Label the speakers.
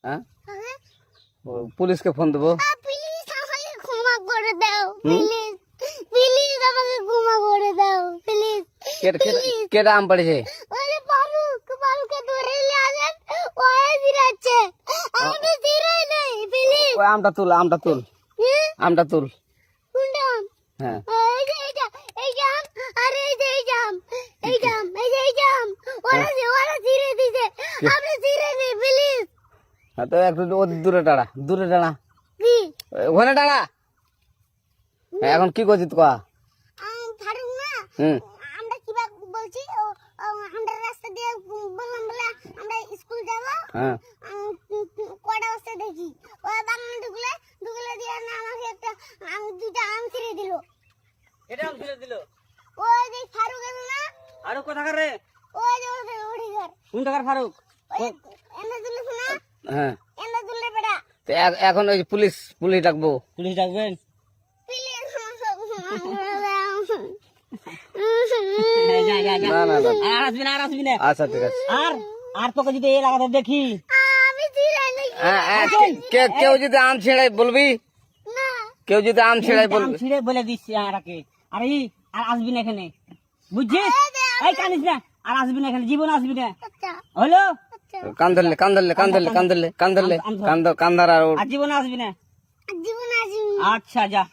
Speaker 1: হ্যাঁ পুলিশকে ফোন দেবো।
Speaker 2: প্লিজ আমাকে ক্ষমা করে দাও, প্লিজ প্লিজ আমাকে ক্ষমা করে দাও, প্লিজ।
Speaker 1: কেটা আম পড়েছে?
Speaker 2: ওরে ফারুককে ধরে নিয়ে আসেন, ওই দিরাচ্ছে, আমি দিরাই নাই, প্লিজ।
Speaker 1: ওই আমটা তুল আমটা তুল।
Speaker 2: কোনটা আম?
Speaker 1: হ্যাঁ
Speaker 2: এই যে এই জাম, আরে এই যে এই জাম, ওরা দিরে দিছে, আপনি দিরে নেই, প্লিজ।
Speaker 1: হ্যাঁ তো একটু দূরে দাঁড়া
Speaker 2: কি
Speaker 1: ওখানে দাঁড়া। এখন কি করছিস কা?
Speaker 2: ফারুক না,
Speaker 1: হুম
Speaker 2: আমরা কিবা বলছি, আমরা রাস্তা দিয়ে বললাম বলে আমরা স্কুল যাব।
Speaker 1: হ্যাঁ
Speaker 2: কটা বস্তা দেখি ওই বাগানে ঢুকলে দিয়ে না আমাকে একটা দুইটা আম ছিঁড়ে দিল।
Speaker 1: এটা আম ছিঁড়ে দিল?
Speaker 2: ওই যে ফারুক এলো না,
Speaker 1: ফারুক কোথাকার রে?
Speaker 2: ওই যে ওঠি ঘর,
Speaker 1: কোন টাকার ফারুক?
Speaker 2: এনে দিলে শোনা,
Speaker 1: হ্যাঁ
Speaker 2: এনে দিলে বেড়া।
Speaker 1: তো এখন ওই পুলিশ ডাকবো। পুলিশ ডাকবেন? না না না
Speaker 3: আর আসবি না।
Speaker 1: আচ্ছা ঠিক আছে।
Speaker 3: আর তোকে যদি এই লাগাতে দেখি,
Speaker 2: আমি ছিঁড়ে নেই
Speaker 1: কেউ যদি আম ছেড়াই বলবি,
Speaker 2: না।
Speaker 1: কেউ যদি আম ছেড়াই
Speaker 3: আম
Speaker 1: বলবি।
Speaker 3: ছিঁড়ে বলে দিচ্ছি আরাকে, আর আসবি না এখানে, বুঝছিস? এই কানিস না, আর আসবি না এখানে, জীবন আসবি না,
Speaker 2: আচ্ছা
Speaker 3: হলো?
Speaker 2: আচ্ছা,
Speaker 1: কান ধরলে কান্দার আর
Speaker 3: আর জীবন আসবি না।
Speaker 2: জীবন আসি।
Speaker 3: আচ্ছা যা।